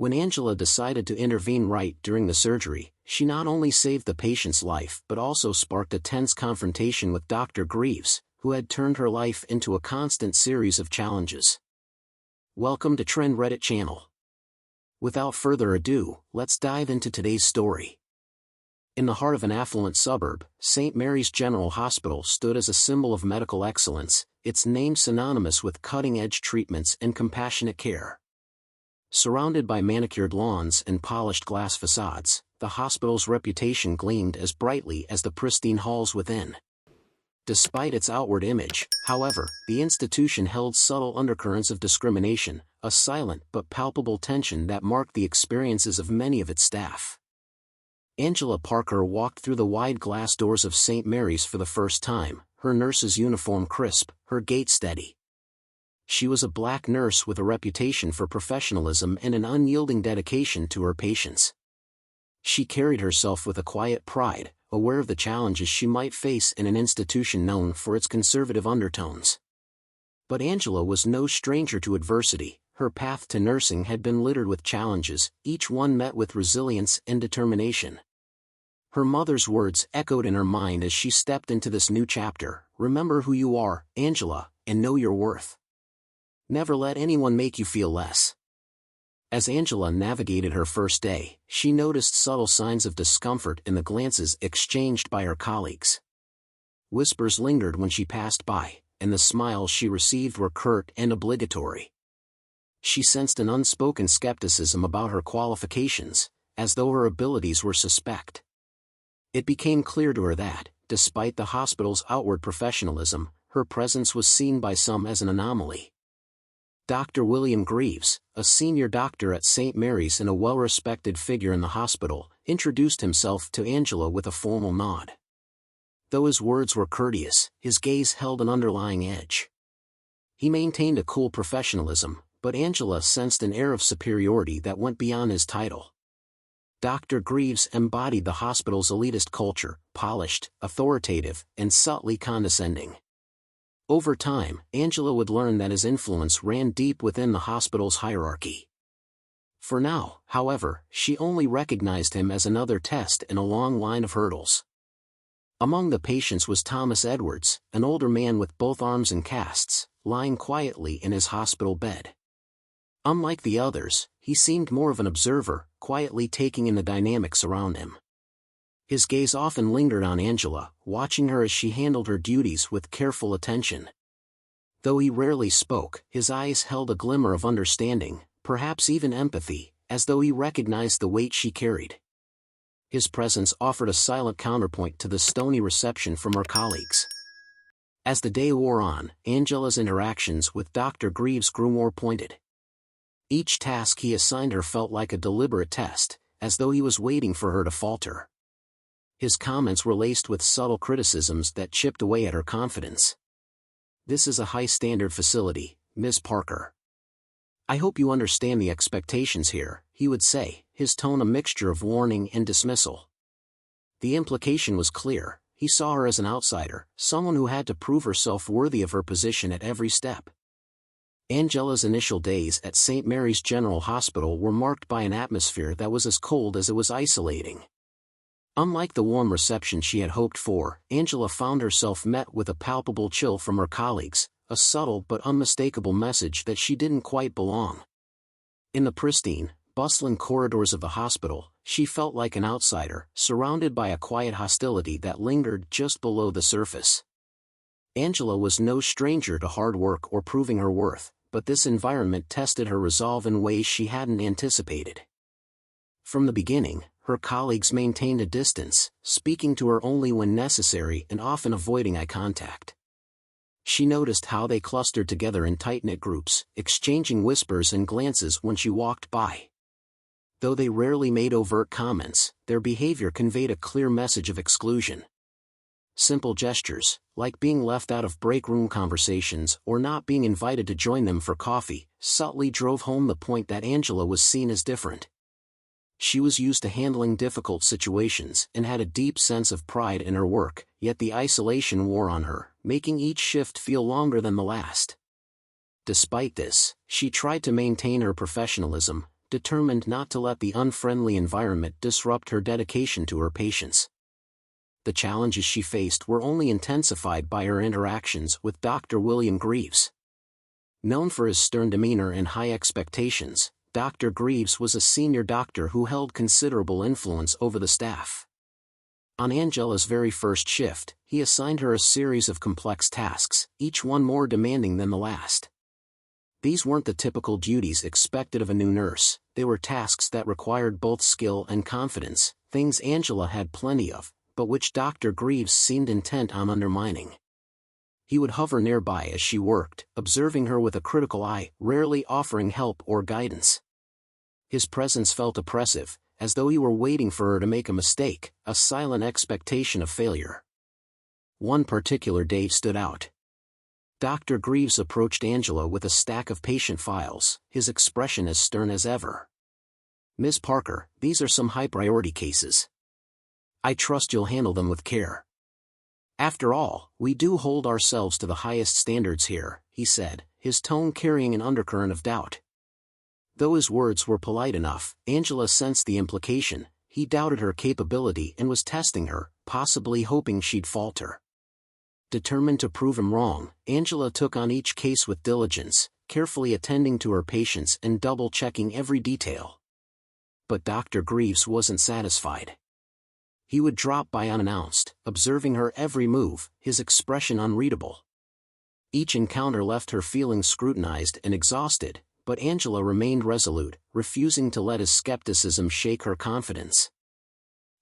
When Angela decided to intervene right during the surgery, she not only saved the patient's life but also sparked a tense confrontation with Dr. Greaves, who had turned her life into a constant series of challenges. Welcome to Trend Reddit channel. Without further ado, let's dive into today's story. In the heart of an affluent suburb, St. Mary's General Hospital stood as a symbol of medical excellence, its name synonymous with cutting-edge treatments and compassionate care. Surrounded by manicured lawns and polished glass facades, the hospital's reputation gleamed as brightly as the pristine halls within. Despite its outward image, however, the institution held subtle undercurrents of discrimination, a silent but palpable tension that marked the experiences of many of its staff. Angela Parker walked through the wide glass doors of St. Mary's for the first time, her nurse's uniform crisp, her gait steady. She was a black nurse with a reputation for professionalism and an unyielding dedication to her patients. She carried herself with a quiet pride, aware of the challenges she might face in an institution known for its conservative undertones. But Angela was no stranger to adversity. Her path to nursing had been littered with challenges, each one met with resilience and determination. Her mother's words echoed in her mind as she stepped into this new chapter: "Remember who you are, Angela, and know your worth. Never let anyone make you feel less." As Angela navigated her first day, she noticed subtle signs of discomfort in the glances exchanged by her colleagues. Whispers lingered when she passed by, and the smiles she received were curt and obligatory. She sensed an unspoken skepticism about her qualifications, as though her abilities were suspect. It became clear to her that, despite the hospital's outward professionalism, her presence was seen by some as an anomaly. Dr. William Greaves, a senior doctor at St. Mary's and a well-respected figure in the hospital, introduced himself to Angela with a formal nod. Though his words were courteous, his gaze held an underlying edge. He maintained a cool professionalism, but Angela sensed an air of superiority that went beyond his title. Dr. Greaves embodied the hospital's elitist culture, polished, authoritative, and subtly condescending. Over time, Angela would learn that his influence ran deep within the hospital's hierarchy. For now, however, she only recognized him as another test in a long line of hurdles. Among the patients was Thomas Edwards, an older man with both arms in casts, lying quietly in his hospital bed. Unlike the others, he seemed more of an observer, quietly taking in the dynamics around him. His gaze often lingered on Angela, watching her as she handled her duties with careful attention. Though he rarely spoke, his eyes held a glimmer of understanding, perhaps even empathy, as though he recognized the weight she carried. His presence offered a silent counterpoint to the stony reception from her colleagues. As the day wore on, Angela's interactions with Dr. Greaves grew more pointed. Each task he assigned her felt like a deliberate test, as though he was waiting for her to falter. His comments were laced with subtle criticisms that chipped away at her confidence. "This is a high-standard facility, Ms. Parker. I hope you understand the expectations here," he would say, his tone a mixture of warning and dismissal. The implication was clear: he saw her as an outsider, someone who had to prove herself worthy of her position at every step. Angela's initial days at St. Mary's General Hospital were marked by an atmosphere that was as cold as it was isolating. Unlike the warm reception she had hoped for, Angela found herself met with a palpable chill from her colleagues, a subtle but unmistakable message that she didn't quite belong. In the pristine, bustling corridors of the hospital, she felt like an outsider, surrounded by a quiet hostility that lingered just below the surface. Angela was no stranger to hard work or proving her worth, but this environment tested her resolve in ways she hadn't anticipated. From the beginning, her colleagues maintained a distance, speaking to her only when necessary and often avoiding eye contact. She noticed how they clustered together in tight-knit groups, exchanging whispers and glances when she walked by. Though they rarely made overt comments, their behavior conveyed a clear message of exclusion. Simple gestures, like being left out of break room conversations or not being invited to join them for coffee, subtly drove home the point that Angela was seen as different. She was used to handling difficult situations and had a deep sense of pride in her work, yet the isolation wore on her, making each shift feel longer than the last. Despite this, she tried to maintain her professionalism, determined not to let the unfriendly environment disrupt her dedication to her patients. The challenges she faced were only intensified by her interactions with Dr. William Greaves. Known for his stern demeanor and high expectations, Dr. Greaves was a senior doctor who held considerable influence over the staff. On Angela's very first shift, he assigned her a series of complex tasks, each one more demanding than the last. These weren't the typical duties expected of a new nurse, they were tasks that required both skill and confidence, things Angela had plenty of, but which Dr. Greaves seemed intent on undermining. He would hover nearby as she worked, observing her with a critical eye, rarely offering help or guidance. His presence felt oppressive, as though he were waiting for her to make a mistake, a silent expectation of failure. One particular day stood out. Dr. Greaves approached Angela with a stack of patient files, his expression as stern as ever. "Ms. Parker, these are some high-priority cases. I trust you'll handle them with care. After all, we do hold ourselves to the highest standards here," he said, his tone carrying an undercurrent of doubt. Though his words were polite enough, Angela sensed the implication. He doubted her capability and was testing her, possibly hoping she'd falter. Determined to prove him wrong, Angela took on each case with diligence, carefully attending to her patients and double-checking every detail. But Dr. Greaves wasn't satisfied. He would drop by unannounced, observing her every move, his expression unreadable. Each encounter left her feeling scrutinized and exhausted, but Angela remained resolute, refusing to let his skepticism shake her confidence.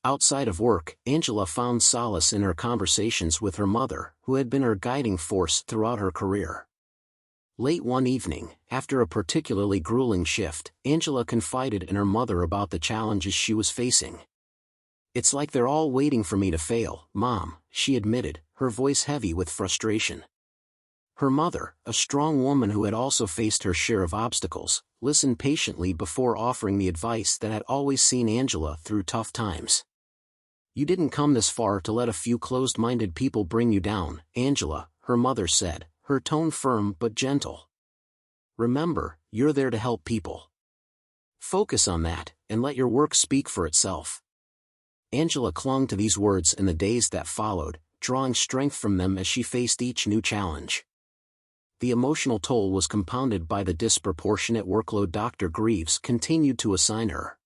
Outside of work, Angela found solace in her conversations with her mother, who had been her guiding force throughout her career. Late one evening, after a particularly grueling shift, Angela confided in her mother about the challenges she was facing. "It's like they're all waiting for me to fail, Mom," she admitted, her voice heavy with frustration. Her mother, a strong woman who had also faced her share of obstacles, listened patiently before offering the advice that had always seen Angela through tough times. "You didn't come this far to let a few closed-minded people bring you down, Angela," her mother said, her tone firm but gentle. "Remember, you're there to help people. Focus on that, and let your work speak for itself." Angela clung to these words in the days that followed, drawing strength from them as she faced each new challenge. The emotional toll was compounded by the disproportionate workload Dr. Greaves continued to assign her.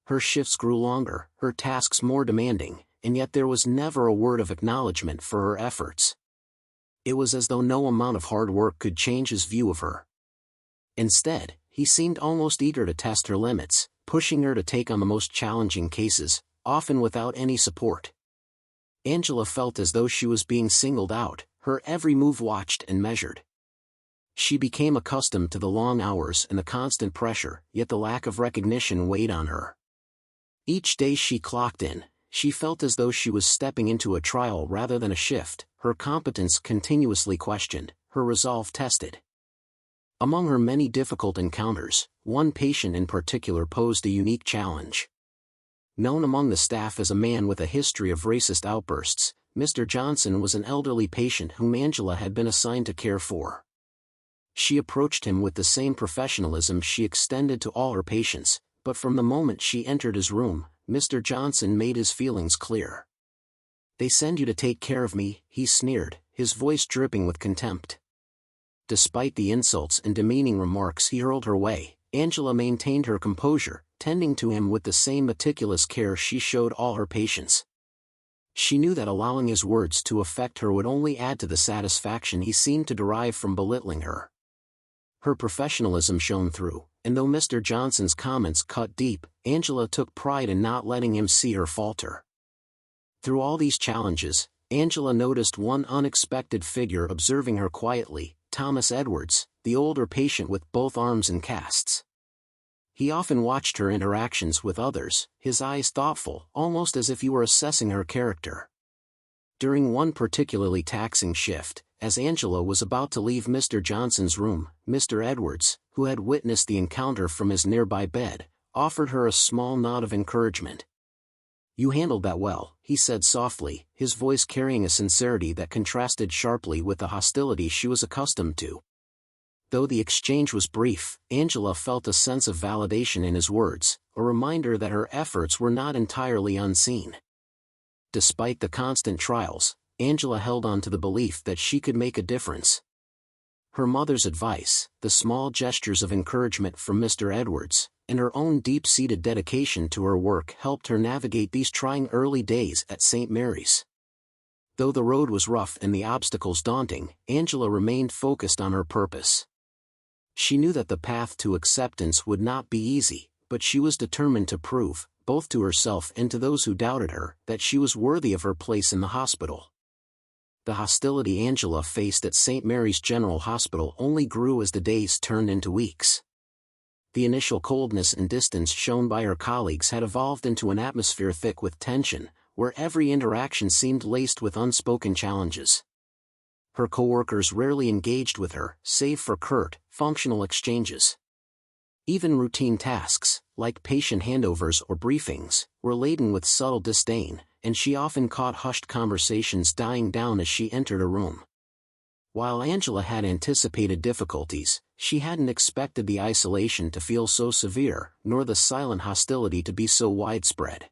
Her shifts grew longer, her tasks more demanding, and yet there was never a word of acknowledgement for her efforts. It was as though no amount of hard work could change his view of her. Instead, he seemed almost eager to test her limits, pushing her to take on the most challenging cases, often without any support. Angela felt as though she was being singled out, her every move watched and measured. She became accustomed to the long hours and the constant pressure, yet the lack of recognition weighed on her. Each day she clocked in, she felt as though she was stepping into a trial rather than a shift, her competence continuously questioned, her resolve tested. Among her many difficult encounters, one patient in particular posed a unique challenge. Known among the staff as a man with a history of racist outbursts, Mr. Johnson was an elderly patient whom Angela had been assigned to care for. She approached him with the same professionalism she extended to all her patients, but from the moment she entered his room, Mr. Johnson made his feelings clear. "They send you to take care of me," he sneered, his voice dripping with contempt. Despite the insults and demeaning remarks he hurled her way, Angela maintained her composure, tending to him with the same meticulous care she showed all her patients. She knew that allowing his words to affect her would only add to the satisfaction he seemed to derive from belittling her. Her professionalism shone through, and though Mr. Johnson's comments cut deep, Angela took pride in not letting him see her falter. Through all these challenges, Angela noticed one unexpected figure observing her quietly, Thomas Edwards, the older patient with both arms in casts. He often watched her interactions with others, his eyes thoughtful, almost as if he were assessing her character. During one particularly taxing shift, as Angela was about to leave Mr. Johnson's room, Mr. Edwards, who had witnessed the encounter from his nearby bed, offered her a small nod of encouragement. "You handled that well," he said softly, his voice carrying a sincerity that contrasted sharply with the hostility she was accustomed to. Though the exchange was brief, Angela felt a sense of validation in his words, a reminder that her efforts were not entirely unseen. Despite the constant trials, Angela held on to the belief that she could make a difference. Her mother's advice, the small gestures of encouragement from Mr. Edwards, and her own deep-seated dedication to her work helped her navigate these trying early days at St. Mary's. Though the road was rough and the obstacles daunting, Angela remained focused on her purpose. She knew that the path to acceptance would not be easy, but she was determined to prove, both to herself and to those who doubted her, that she was worthy of her place in the hospital. The hostility Angela faced at St. Mary's General Hospital only grew as the days turned into weeks. The initial coldness and distance shown by her colleagues had evolved into an atmosphere thick with tension, where every interaction seemed laced with unspoken challenges. Her coworkers rarely engaged with her, save for curt, functional exchanges. Even routine tasks, like patient handovers or briefings, were laden with subtle disdain, and she often caught hushed conversations dying down as she entered a room. While Angela had anticipated difficulties, she hadn't expected the isolation to feel so severe, nor the silent hostility to be so widespread.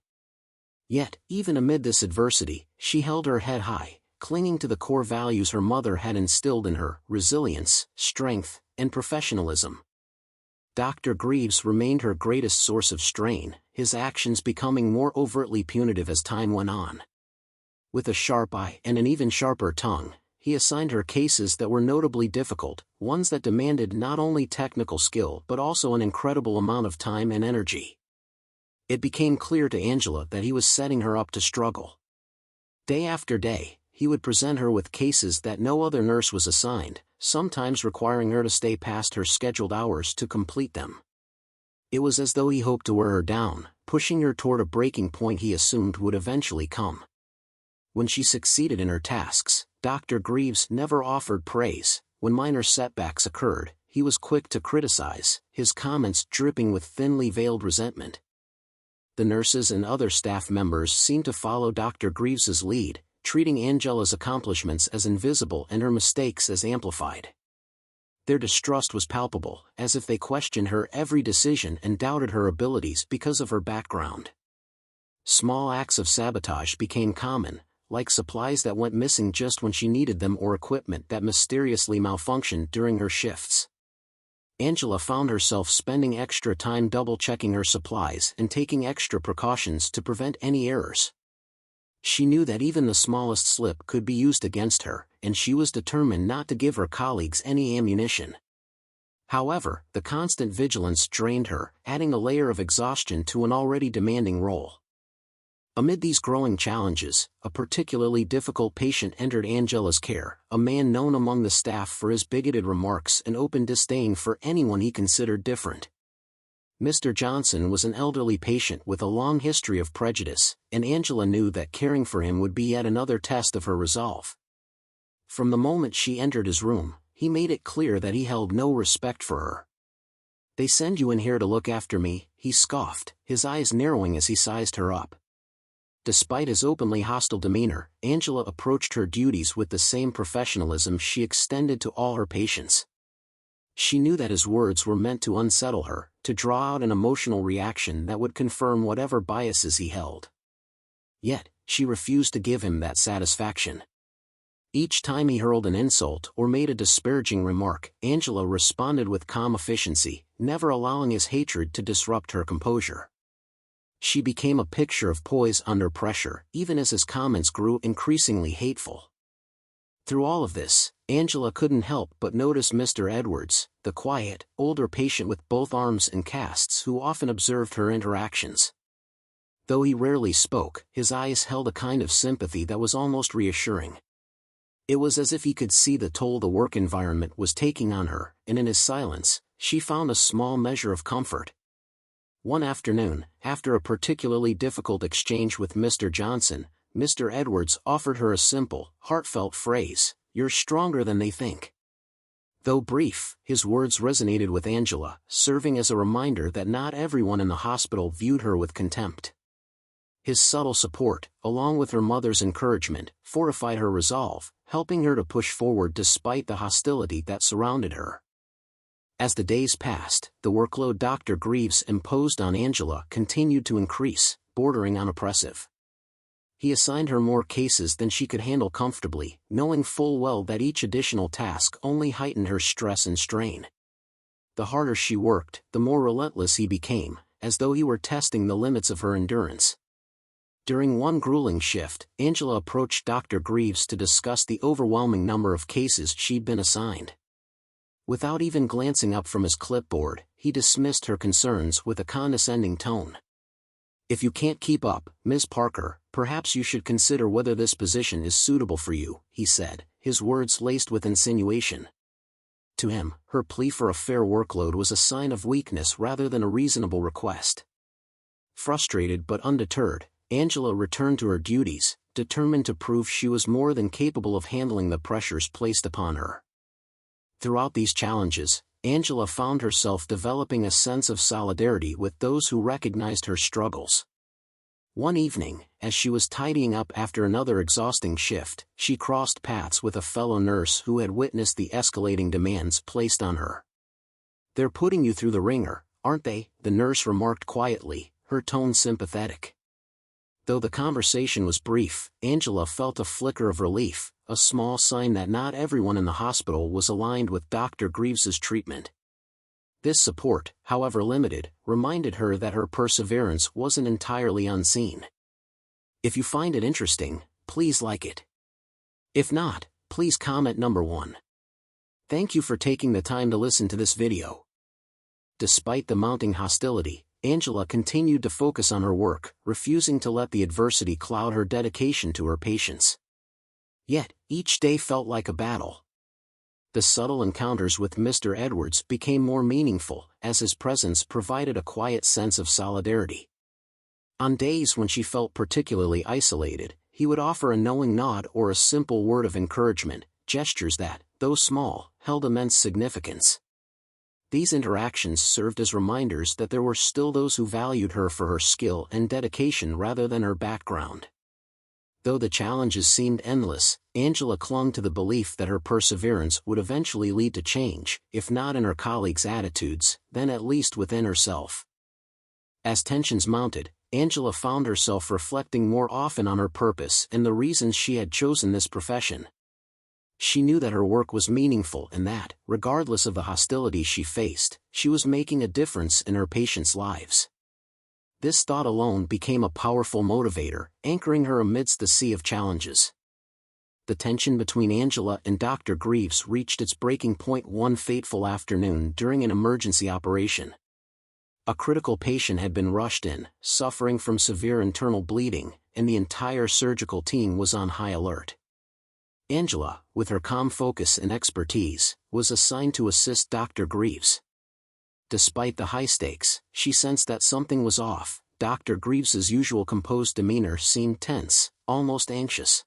Yet, even amid this adversity, she held her head high, clinging to the core values her mother had instilled in her: resilience, strength, and professionalism. Dr. Greaves remained her greatest source of strain, his actions becoming more overtly punitive as time went on. With a sharp eye and an even sharper tongue, he assigned her cases that were notably difficult, ones that demanded not only technical skill but also an incredible amount of time and energy. It became clear to Angela that he was setting her up to struggle. Day after day, he would present her with cases that no other nurse was assigned, sometimes requiring her to stay past her scheduled hours to complete them. It was as though he hoped to wear her down, pushing her toward a breaking point he assumed would eventually come. When she succeeded in her tasks, Dr. Greaves never offered praise. When minor setbacks occurred, he was quick to criticize, his comments dripping with thinly veiled resentment. The nurses and other staff members seemed to follow Dr. Greaves's lead, treating Angela's accomplishments as invisible and her mistakes as amplified. Their distrust was palpable, as if they questioned her every decision and doubted her abilities because of her background. Small acts of sabotage became common, like supplies that went missing just when she needed them or equipment that mysteriously malfunctioned during her shifts. Angela found herself spending extra time double-checking her supplies and taking extra precautions to prevent any errors. She knew that even the smallest slip could be used against her, and she was determined not to give her colleagues any ammunition. However, the constant vigilance drained her, adding a layer of exhaustion to an already demanding role. Amid these growing challenges, a particularly difficult patient entered Angela's care, a man known among the staff for his bigoted remarks and open disdain for anyone he considered different. Mr. Johnson was an elderly patient with a long history of prejudice, and Angela knew that caring for him would be yet another test of her resolve. From the moment she entered his room, he made it clear that he held no respect for her. "They send you in here to look after me," he scoffed, his eyes narrowing as he sized her up. Despite his openly hostile demeanor, Angela approached her duties with the same professionalism she extended to all her patients. She knew that his words were meant to unsettle her, to draw out an emotional reaction that would confirm whatever biases he held. Yet, she refused to give him that satisfaction. Each time he hurled an insult or made a disparaging remark, Angela responded with calm efficiency, never allowing his hatred to disrupt her composure. She became a picture of poise under pressure, even as his comments grew increasingly hateful. Through all of this, Angela couldn't help but notice Mr. Edwards, the quiet, older patient with both arms in casts who often observed her interactions. Though he rarely spoke, his eyes held a kind of sympathy that was almost reassuring. It was as if he could see the toll the work environment was taking on her, and in his silence, she found a small measure of comfort. One afternoon, after a particularly difficult exchange with Mr. Johnson, Mr. Edwards offered her a simple, heartfelt phrase: "You're stronger than they think." Though brief, his words resonated with Angela, serving as a reminder that not everyone in the hospital viewed her with contempt. His subtle support, along with her mother's encouragement, fortified her resolve, helping her to push forward despite the hostility that surrounded her. As the days passed, the workload Dr. Greaves imposed on Angela continued to increase, bordering on oppressive. He assigned her more cases than she could handle comfortably, knowing full well that each additional task only heightened her stress and strain. The harder she worked, the more relentless he became, as though he were testing the limits of her endurance. During one grueling shift, Angela approached Dr. Greaves to discuss the overwhelming number of cases she'd been assigned. Without even glancing up from his clipboard, he dismissed her concerns with a condescending tone. "If you can't keep up, Ms. Parker, perhaps you should consider whether this position is suitable for you," he said, his words laced with insinuation. To him, her plea for a fair workload was a sign of weakness rather than a reasonable request. Frustrated but undeterred, Angela returned to her duties, determined to prove she was more than capable of handling the pressures placed upon her. Throughout these challenges, Angela found herself developing a sense of solidarity with those who recognized her struggles. One evening, as she was tidying up after another exhausting shift, she crossed paths with a fellow nurse who had witnessed the escalating demands placed on her. "They're putting you through the ringer, aren't they?" the nurse remarked quietly, her tone sympathetic. Though the conversation was brief, Angela felt a flicker of relief, a small sign that not everyone in the hospital was aligned with Dr. Greaves's treatment. This support, however limited, reminded her that her perseverance wasn't entirely unseen. If you find it interesting, please like it. If not, please comment number 1. Thank you for taking the time to listen to this video. Despite the mounting hostility, Angela continued to focus on her work, refusing to let the adversity cloud her dedication to her patients. Yet, each day felt like a battle. The subtle encounters with Mr. Edwards became more meaningful, as his presence provided a quiet sense of solidarity. On days when she felt particularly isolated, he would offer a knowing nod or a simple word of encouragement, gestures that, though small, held immense significance. These interactions served as reminders that there were still those who valued her for her skill and dedication rather than her background. Though the challenges seemed endless, Angela clung to the belief that her perseverance would eventually lead to change, if not in her colleagues' attitudes, then at least within herself. As tensions mounted, Angela found herself reflecting more often on her purpose and the reasons she had chosen this profession. She knew that her work was meaningful and that, regardless of the hostility she faced, she was making a difference in her patients' lives. This thought alone became a powerful motivator, anchoring her amidst the sea of challenges. The tension between Angela and Dr. Greaves reached its breaking point one fateful afternoon during an emergency operation. A critical patient had been rushed in, suffering from severe internal bleeding, and the entire surgical team was on high alert. Angela, with her calm focus and expertise, was assigned to assist Dr. Greaves. Despite the high stakes, she sensed that something was off. Dr. Greaves's usual composed demeanor seemed tense, almost anxious.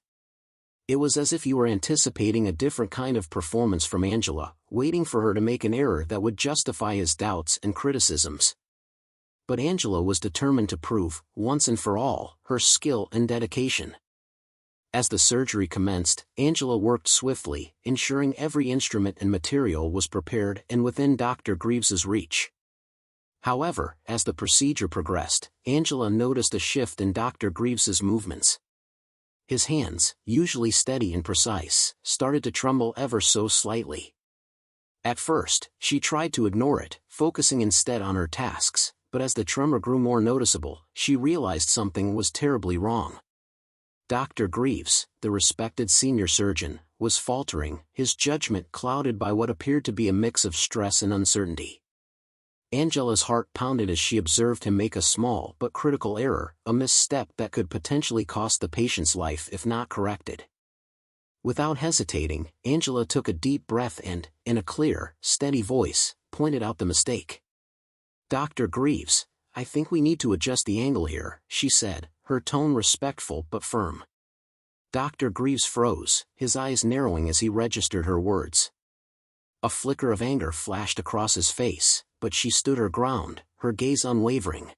It was as if he were anticipating a different kind of performance from Angela, waiting for her to make an error that would justify his doubts and criticisms. But Angela was determined to prove, once and for all, her skill and dedication. As the surgery commenced, Angela worked swiftly, ensuring every instrument and material was prepared and within Dr. Greaves's reach. However, as the procedure progressed, Angela noticed a shift in Dr. Greaves's movements. His hands, usually steady and precise, started to tremble ever so slightly. At first, she tried to ignore it, focusing instead on her tasks, but as the tremor grew more noticeable, she realized something was terribly wrong. Dr. Greaves, the respected senior surgeon, was faltering, his judgment clouded by what appeared to be a mix of stress and uncertainty. Angela's heart pounded as she observed him make a small but critical error, a misstep that could potentially cost the patient's life if not corrected. Without hesitating, Angela took a deep breath and, in a clear, steady voice, pointed out the mistake. "Dr. Greaves, I think we need to adjust the angle here," she said, her tone respectful but firm. Dr. Greaves froze, his eyes narrowing as he registered her words. A flicker of anger flashed across his face, but she stood her ground, her gaze unwavering.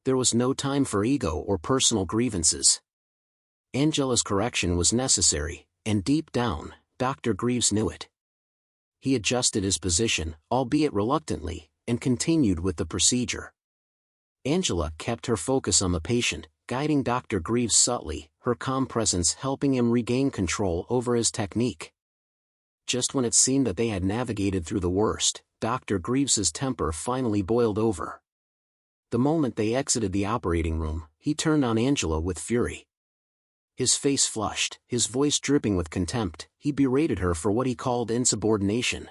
There was no time for ego or personal grievances. Angela's correction was necessary, and deep down, Dr. Greaves knew it. He adjusted his position, albeit reluctantly, and continued with the procedure. Angela kept her focus on the patient, guiding Dr. Greaves subtly, her calm presence helping him regain control over his technique. Just when it seemed that they had navigated through the worst, Dr. Greaves's temper finally boiled over. The moment they exited the operating room, he turned on Angela with fury. His face flushed, his voice dripping with contempt, he berated her for what he called insubordination.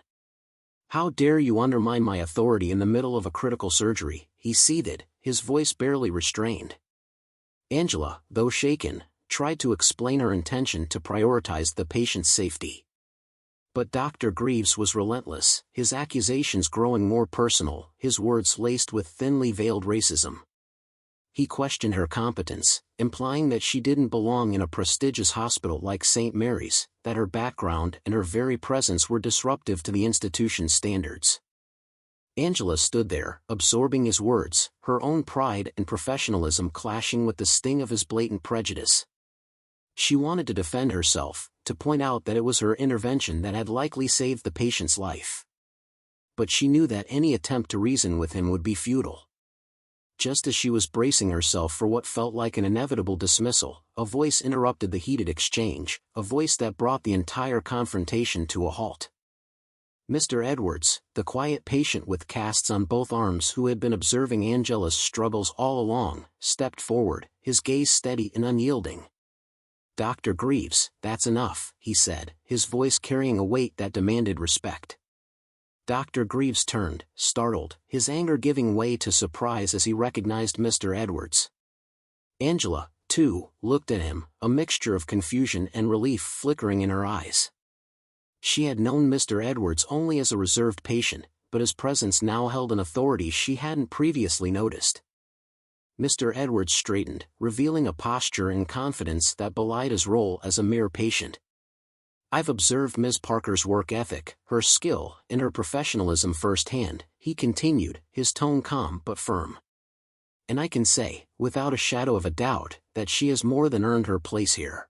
"How dare you undermine my authority in the middle of a critical surgery," he seethed, his voice barely restrained. Angela, though shaken, tried to explain her intention to prioritize the patient's safety. But Dr. Greaves was relentless, his accusations growing more personal, his words laced with thinly veiled racism. He questioned her competence, implying that she didn't belong in a prestigious hospital like St. Mary's, that her background and her very presence were disruptive to the institution's standards. Angela stood there, absorbing his words, her own pride and professionalism clashing with the sting of his blatant prejudice. She wanted to defend herself, to point out that it was her intervention that had likely saved the patient's life. But she knew that any attempt to reason with him would be futile. Just as she was bracing herself for what felt like an inevitable dismissal, a voice interrupted the heated exchange, a voice that brought the entire confrontation to a halt. Mr. Edwards, the quiet patient with casts on both arms who had been observing Angela's struggles all along, stepped forward, his gaze steady and unyielding. "Dr. Greaves, that's enough," he said, his voice carrying a weight that demanded respect. Dr. Greaves turned, startled, his anger giving way to surprise as he recognized Mr. Edwards. Angela, too, looked at him, a mixture of confusion and relief flickering in her eyes. She had known Mr. Edwards only as a reserved patient, but his presence now held an authority she hadn't previously noticed. Mr. Edwards straightened, revealing a posture and confidence that belied his role as a mere patient. "I've observed Ms. Parker's work ethic, her skill, and her professionalism firsthand," he continued, his tone calm but firm. "And I can say, without a shadow of a doubt, that she has more than earned her place here."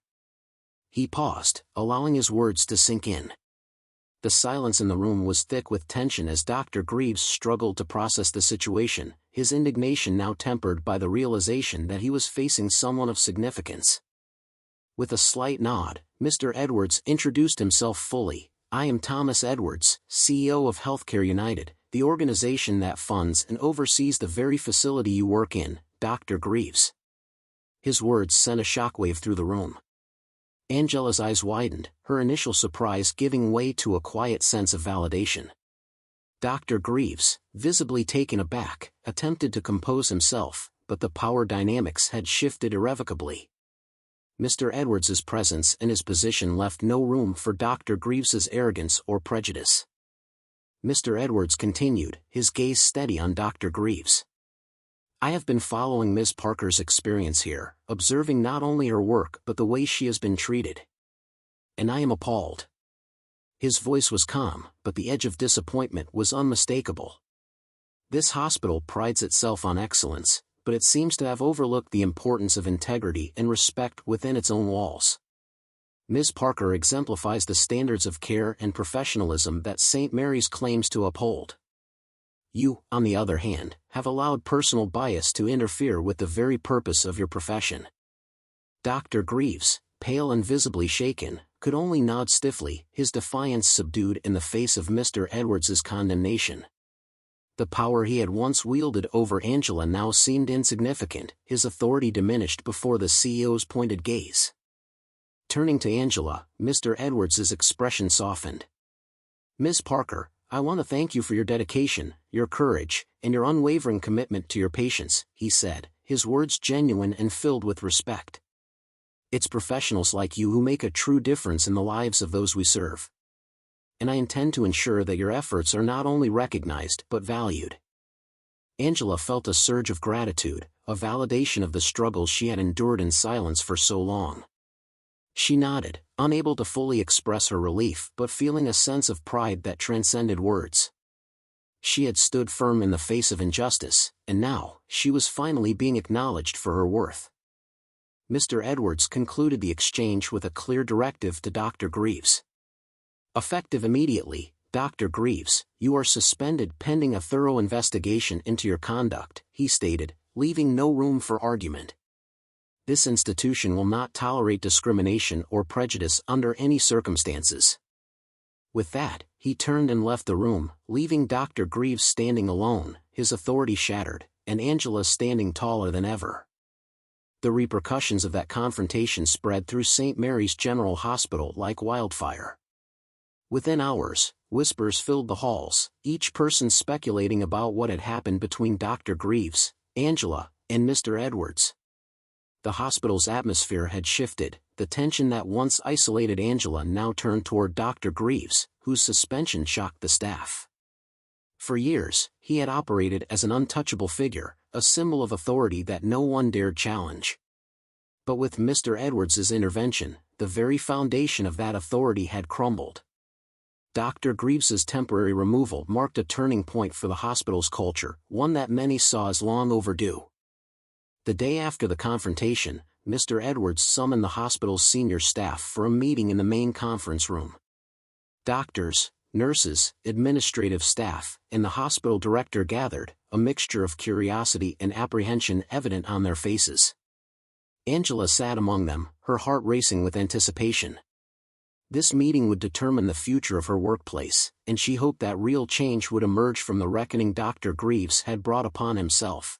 He paused, allowing his words to sink in. The silence in the room was thick with tension as Dr. Greaves struggled to process the situation, his indignation now tempered by the realization that he was facing someone of significance. With a slight nod, Mr. Edwards introduced himself fully. "I am Thomas Edwards, CEO of Healthcare United, the organization that funds and oversees the very facility you work in, Dr. Greaves." His words sent a shockwave through the room. Angela's eyes widened, her initial surprise giving way to a quiet sense of validation. Dr. Greaves, visibly taken aback, attempted to compose himself, but the power dynamics had shifted irrevocably. Mr. Edwards's presence and his position left no room for Dr. Greaves's arrogance or prejudice. Mr. Edwards continued, his gaze steady on Dr. Greaves. "I have been following Ms. Parker's experience here, observing not only her work but the way she has been treated. And I am appalled." His voice was calm, but the edge of disappointment was unmistakable. "This hospital prides itself on excellence, but it seems to have overlooked the importance of integrity and respect within its own walls. Ms. Parker exemplifies the standards of care and professionalism that St. Mary's claims to uphold. You, on the other hand, have allowed personal bias to interfere with the very purpose of your profession." Dr. Greaves, pale and visibly shaken, could only nod stiffly, his defiance subdued in the face of Mr. Edwards's condemnation. The power he had once wielded over Angela now seemed insignificant, his authority diminished before the CEO's pointed gaze. Turning to Angela, Mr. Edwards's expression softened. "Ms. Parker, I want to thank you for your dedication, your courage, and your unwavering commitment to your patients," he said, his words genuine and filled with respect. "It's professionals like you who make a true difference in the lives of those we serve. And I intend to ensure that your efforts are not only recognized but valued." Angela felt a surge of gratitude, a validation of the struggles she had endured in silence for so long. She nodded, unable to fully express her relief but feeling a sense of pride that transcended words. She had stood firm in the face of injustice, and now, she was finally being acknowledged for her worth. Mr. Edwards concluded the exchange with a clear directive to Dr. Greaves. Effective immediately, "Dr. Greaves, you are suspended pending a thorough investigation into your conduct," he stated, leaving no room for argument. "This institution will not tolerate discrimination or prejudice under any circumstances." With that, he turned and left the room, leaving Dr. Greaves standing alone, his authority shattered, and Angela standing taller than ever. The repercussions of that confrontation spread through St. Mary's General Hospital like wildfire. Within hours, whispers filled the halls, each person speculating about what had happened between Dr. Greaves, Angela, and Mr. Edwards. The hospital's atmosphere had shifted, the tension that once isolated Angela now turned toward Dr. Greaves, whose suspension shocked the staff. For years, he had operated as an untouchable figure, a symbol of authority that no one dared challenge. But with Mr. Edwards's intervention, the very foundation of that authority had crumbled. Dr. Greaves's temporary removal marked a turning point for the hospital's culture, one that many saw as long overdue. The day after the confrontation, Mr. Edwards summoned the hospital's senior staff for a meeting in the main conference room. Doctors, nurses, administrative staff, and the hospital director gathered, a mixture of curiosity and apprehension evident on their faces. Angela sat among them, her heart racing with anticipation. This meeting would determine the future of her workplace, and she hoped that real change would emerge from the reckoning Dr. Greaves had brought upon himself.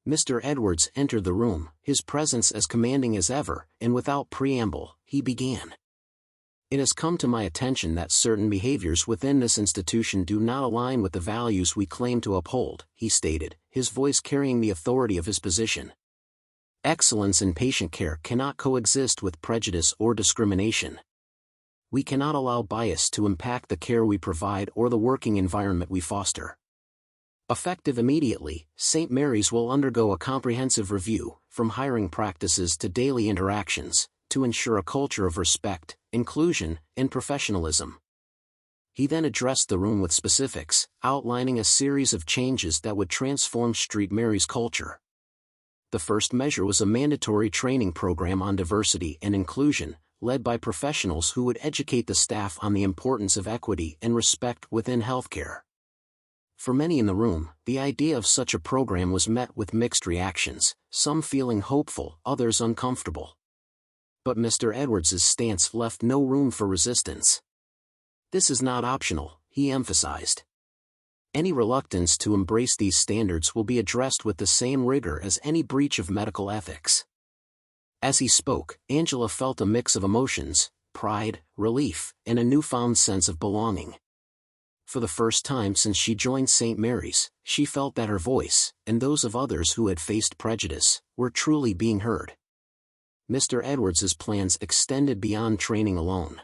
Mr. Edwards entered the room, his presence as commanding as ever, and without preamble, he began. "It has come to my attention that certain behaviors within this institution do not align with the values we claim to uphold," he stated, his voice carrying the authority of his position. "Excellence in patient care cannot coexist with prejudice or discrimination. We cannot allow bias to impact the care we provide or the working environment we foster. Effective immediately, St. Mary's will undergo a comprehensive review, from hiring practices to daily interactions, to ensure a culture of respect, inclusion, and professionalism." He then addressed the room with specifics, outlining a series of changes that would transform St. Mary's culture. The first measure was a mandatory training program on diversity and inclusion, led by professionals who would educate the staff on the importance of equity and respect within healthcare. For many in the room, the idea of such a program was met with mixed reactions, some feeling hopeful, others uncomfortable. But Mr. Edwards's stance left no room for resistance. "This is not optional," he emphasized. "Any reluctance to embrace these standards will be addressed with the same rigor as any breach of medical ethics." As he spoke, Angela felt a mix of emotions, pride, relief, and a newfound sense of belonging. For the first time since she joined St. Mary's, she felt that her voice, and those of others who had faced prejudice, were truly being heard. Mr. Edwards's plans extended beyond training alone.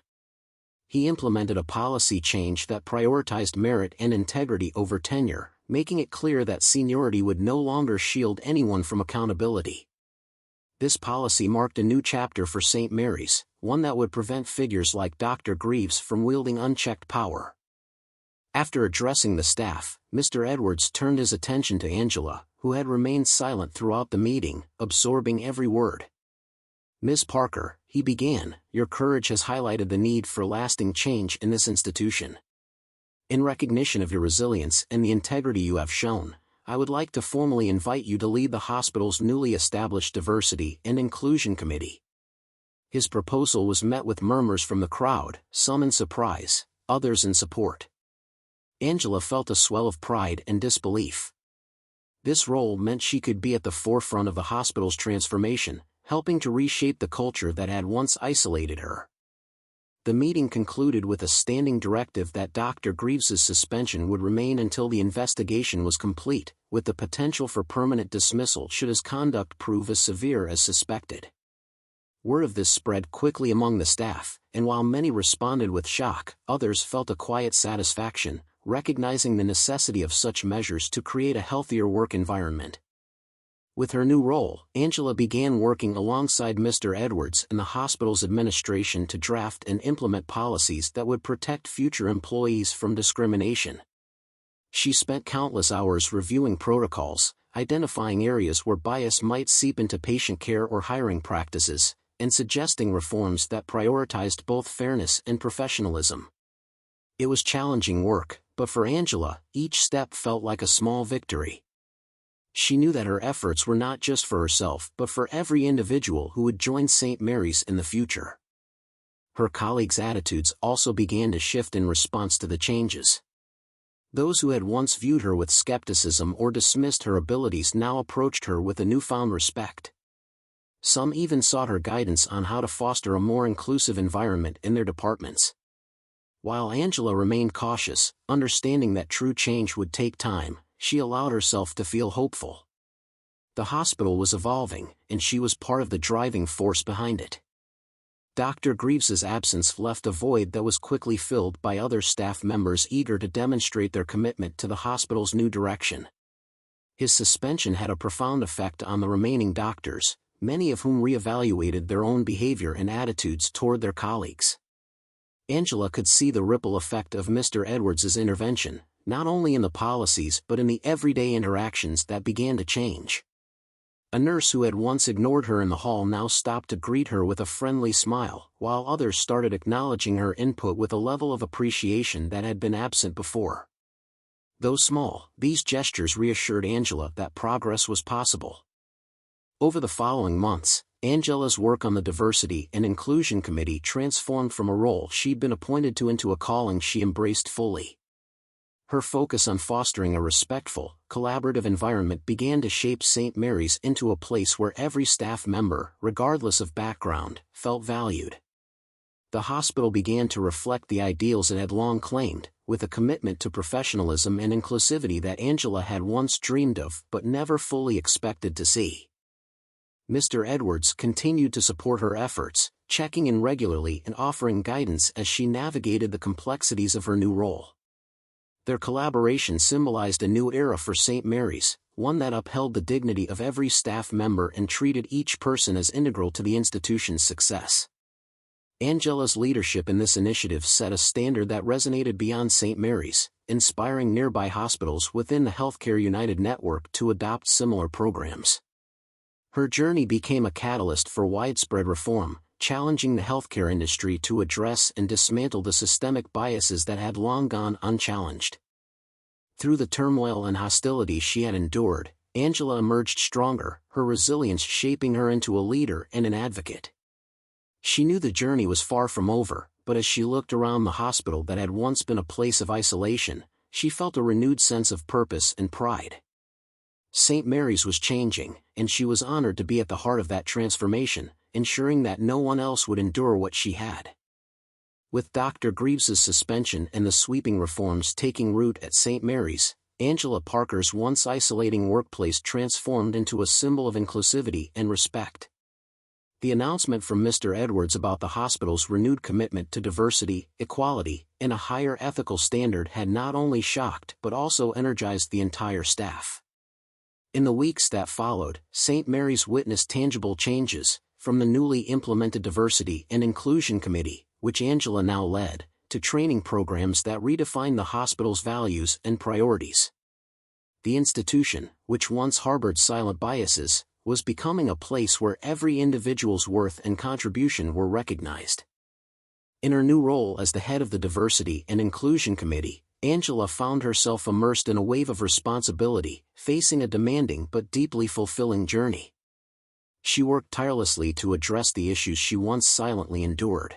He implemented a policy change that prioritized merit and integrity over tenure, making it clear that seniority would no longer shield anyone from accountability. This policy marked a new chapter for St. Mary's, one that would prevent figures like Dr. Greaves from wielding unchecked power. After addressing the staff, Mr. Edwards turned his attention to Angela, who had remained silent throughout the meeting, absorbing every word. "Ms. Parker," he began, "your courage has highlighted the need for lasting change in this institution. In recognition of your resilience and the integrity you have shown, I would like to formally invite you to lead the hospital's newly established Diversity and Inclusion Committee." His proposal was met with murmurs from the crowd, some in surprise, others in support. Angela felt a swell of pride and disbelief. This role meant she could be at the forefront of the hospital's transformation, helping to reshape the culture that had once isolated her. The meeting concluded with a standing directive that Dr. Greaves's suspension would remain until the investigation was complete, with the potential for permanent dismissal should his conduct prove as severe as suspected. Word of this spread quickly among the staff, and while many responded with shock, others felt a quiet satisfaction, recognizing the necessity of such measures to create a healthier work environment. With her new role, Angela began working alongside Mr. Edwards and the hospital's administration to draft and implement policies that would protect future employees from discrimination. She spent countless hours reviewing protocols, identifying areas where bias might seep into patient care or hiring practices, and suggesting reforms that prioritized both fairness and professionalism. It was challenging work, but for Angela, each step felt like a small victory. She knew that her efforts were not just for herself but for every individual who would join St. Mary's in the future. Her colleagues' attitudes also began to shift in response to the changes. Those who had once viewed her with skepticism or dismissed her abilities now approached her with a newfound respect. Some even sought her guidance on how to foster a more inclusive environment in their departments. While Angela remained cautious, understanding that true change would take time, she allowed herself to feel hopeful. The hospital was evolving, and she was part of the driving force behind it. Dr. Greaves's absence left a void that was quickly filled by other staff members eager to demonstrate their commitment to the hospital's new direction. His suspension had a profound effect on the remaining doctors, many of whom reevaluated their own behavior and attitudes toward their colleagues. Angela could see the ripple effect of Mr. Edwards's intervention, not only in the policies but in the everyday interactions that began to change. A nurse who had once ignored her in the hall now stopped to greet her with a friendly smile, while others started acknowledging her input with a level of appreciation that had been absent before. Though small, these gestures reassured Angela that progress was possible. Over the following months, Angela's work on the Diversity and Inclusion Committee transformed from a role she'd been appointed to into a calling she embraced fully. Her focus on fostering a respectful, collaborative environment began to shape St. Mary's into a place where every staff member, regardless of background, felt valued. The hospital began to reflect the ideals it had long claimed, with a commitment to professionalism and inclusivity that Angela had once dreamed of but never fully expected to see. Mr. Edwards continued to support her efforts, checking in regularly and offering guidance as she navigated the complexities of her new role. Their collaboration symbolized a new era for St. Mary's, one that upheld the dignity of every staff member and treated each person as integral to the institution's success. Angela's leadership in this initiative set a standard that resonated beyond St. Mary's, inspiring nearby hospitals within the Healthcare United network to adopt similar programs. Her journey became a catalyst for widespread reform, challenging the healthcare industry to address and dismantle the systemic biases that had long gone unchallenged. Through the turmoil and hostility she had endured, Angela emerged stronger, her resilience shaping her into a leader and an advocate. She knew the journey was far from over, but as she looked around the hospital that had once been a place of isolation, she felt a renewed sense of purpose and pride. St. Mary's was changing, and she was honored to be at the heart of that transformation, ensuring that no one else would endure what she had. With Dr. Greaves's suspension and the sweeping reforms taking root at St. Mary's, Angela Parker's once isolating workplace transformed into a symbol of inclusivity and respect. The announcement from Mr. Edwards about the hospital's renewed commitment to diversity, equality, and a higher ethical standard had not only shocked but also energized the entire staff. In the weeks that followed, St. Mary's witnessed tangible changes, from the newly implemented Diversity and Inclusion Committee, which Angela now led, to training programs that redefined the hospital's values and priorities. The institution, which once harbored silent biases, was becoming a place where every individual's worth and contribution were recognized. In her new role as the head of the Diversity and Inclusion Committee, Angela found herself immersed in a wave of responsibility, facing a demanding but deeply fulfilling journey. She worked tirelessly to address the issues she once silently endured.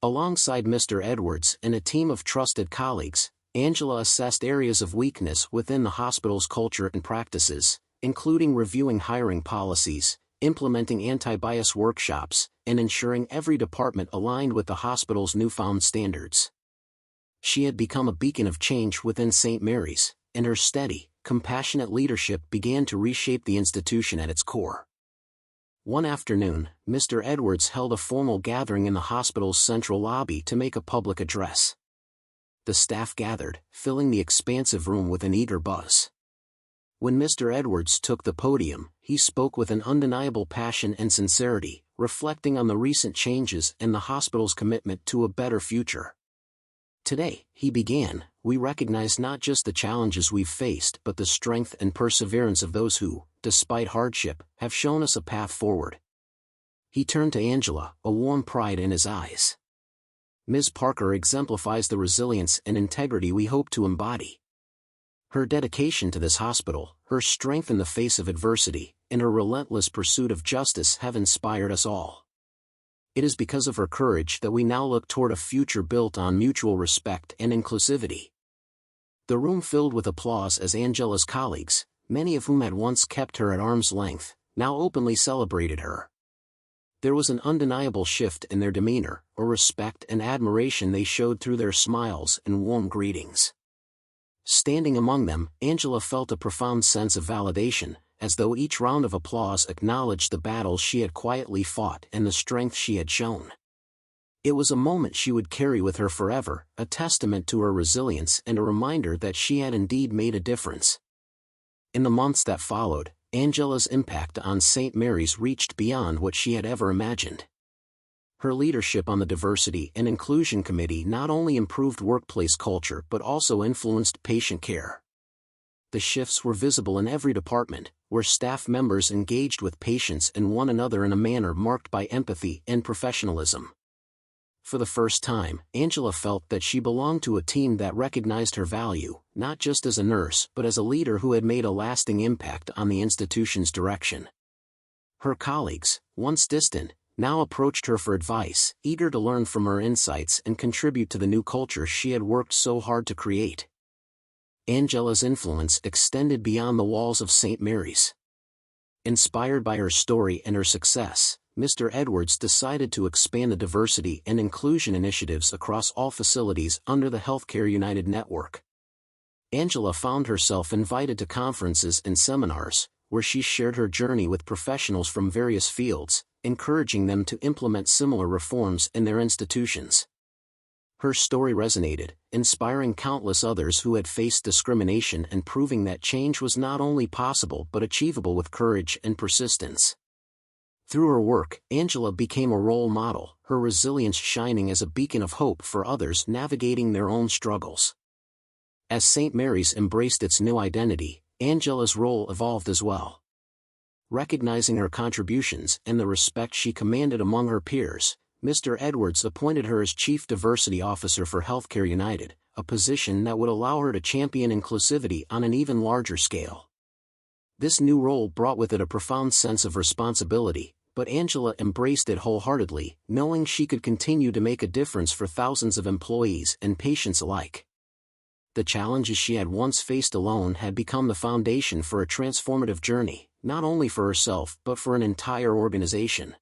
Alongside Mr. Edwards and a team of trusted colleagues, Angela assessed areas of weakness within the hospital's culture and practices, including reviewing hiring policies, implementing anti-bias workshops, and ensuring every department aligned with the hospital's newfound standards. She had become a beacon of change within St. Mary's, and her steady, compassionate leadership began to reshape the institution at its core. One afternoon, Mr. Edwards held a formal gathering in the hospital's central lobby to make a public address. The staff gathered, filling the expansive room with an eager buzz. When Mr. Edwards took the podium, he spoke with an undeniable passion and sincerity, reflecting on the recent changes and the hospital's commitment to a better future. Today, he began, we recognize not just the challenges we've faced but the strength and perseverance of those who, despite hardship, have shown us a path forward. He turned to Angela, a warm pride in his eyes. Ms. Parker exemplifies the resilience and integrity we hope to embody. Her dedication to this hospital, her strength in the face of adversity, and her relentless pursuit of justice have inspired us all. It is because of her courage that we now look toward a future built on mutual respect and inclusivity. The room filled with applause as Angela's colleagues, many of whom had once kept her at arm's length, now openly celebrated her. There was an undeniable shift in their demeanor, a respect and admiration they showed through their smiles and warm greetings. Standing among them, Angela felt a profound sense of validation, as though each round of applause acknowledged the battles she had quietly fought and the strength she had shown. It was a moment she would carry with her forever, a testament to her resilience and a reminder that she had indeed made a difference. In the months that followed, Angela's impact on St. Mary's reached beyond what she had ever imagined. Her leadership on the Diversity and Inclusion Committee not only improved workplace culture but also influenced patient care. The shifts were visible in every department, where staff members engaged with patients and one another in a manner marked by empathy and professionalism. For the first time, Angela felt that she belonged to a team that recognized her value, not just as a nurse but as a leader who had made a lasting impact on the institution's direction. Her colleagues, once distant, now approached her for advice, eager to learn from her insights and contribute to the new culture she had worked so hard to create. Angela's influence extended beyond the walls of St. Mary's. Inspired by her story and her success, Mr. Edwards decided to expand the diversity and inclusion initiatives across all facilities under the Healthcare United network. Angela found herself invited to conferences and seminars, where she shared her journey with professionals from various fields, encouraging them to implement similar reforms in their institutions. Her story resonated, inspiring countless others who had faced discrimination and proving that change was not only possible but achievable with courage and persistence. Through her work, Angela became a role model, her resilience shining as a beacon of hope for others navigating their own struggles. As St. Mary's embraced its new identity, Angela's role evolved as well. Recognizing her contributions and the respect she commanded among her peers, Mr. Edwards appointed her as Chief Diversity Officer for Healthcare United, a position that would allow her to champion inclusivity on an even larger scale. This new role brought with it a profound sense of responsibility, but Angela embraced it wholeheartedly, knowing she could continue to make a difference for thousands of employees and patients alike. The challenges she had once faced alone had become the foundation for a transformative journey, not only for herself but for an entire organization.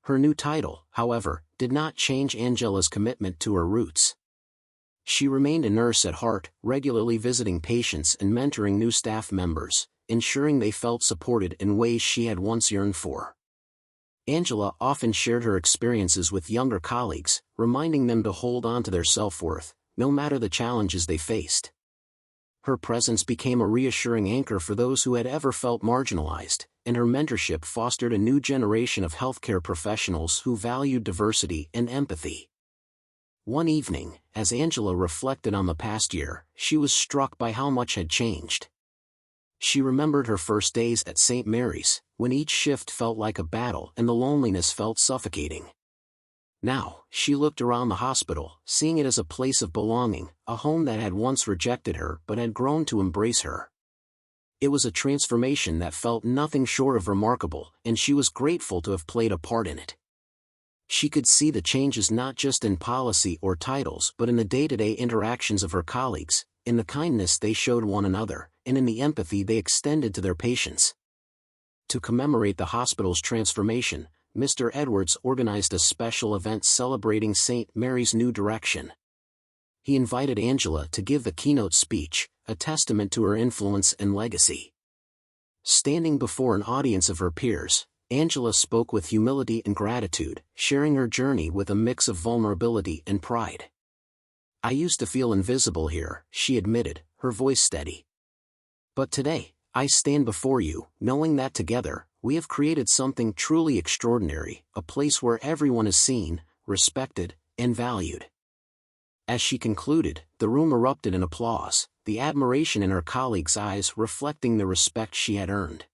Her new title, however, did not change Angela's commitment to her roots. She remained a nurse at heart, regularly visiting patients and mentoring new staff members, ensuring they felt supported in ways she had once yearned for. Angela often shared her experiences with younger colleagues, reminding them to hold on to their self-worth, no matter the challenges they faced. Her presence became a reassuring anchor for those who had ever felt marginalized, and her mentorship fostered a new generation of healthcare professionals who valued diversity and empathy. One evening, as Angela reflected on the past year, she was struck by how much had changed. She remembered her first days at St. Mary's, when each shift felt like a battle and the loneliness felt suffocating. Now, she looked around the hospital, seeing it as a place of belonging, a home that had once rejected her but had grown to embrace her. It was a transformation that felt nothing short of remarkable, and she was grateful to have played a part in it. She could see the changes not just in policy or titles but in the day-to-day interactions of her colleagues, in the kindness they showed one another, and in the empathy they extended to their patients. To commemorate the hospital's transformation, Mr. Edwards organized a special event celebrating St. Mary's new direction. He invited Angela to give the keynote speech, a testament to her influence and legacy. Standing before an audience of her peers, Angela spoke with humility and gratitude, sharing her journey with a mix of vulnerability and pride. "I used to feel invisible here," she admitted, her voice steady. "But today, I stand before you, knowing that together, we have created something truly extraordinary, a place where everyone is seen, respected, and valued." As she concluded, the room erupted in applause, the admiration in her colleagues' eyes reflecting the respect she had earned.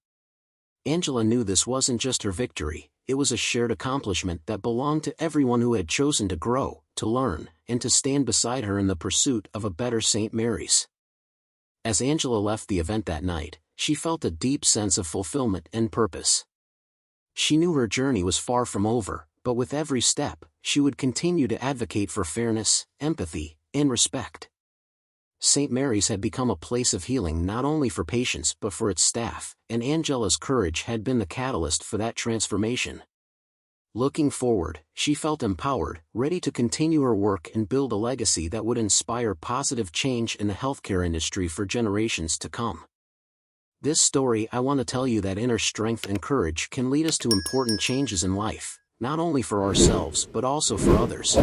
Angela knew this wasn't just her victory, it was a shared accomplishment that belonged to everyone who had chosen to grow, to learn, and to stand beside her in the pursuit of a better St. Mary's. As Angela left the event that night, she felt a deep sense of fulfillment and purpose. She knew her journey was far from over, but with every step, she would continue to advocate for fairness, empathy, and respect. St. Mary's had become a place of healing not only for patients but for its staff, and Angela's courage had been the catalyst for that transformation. Looking forward, she felt empowered, ready to continue her work and build a legacy that would inspire positive change in the healthcare industry for generations to come. This story, I want to tell you that inner strength and courage can lead us to important changes in life, not only for ourselves but also for others.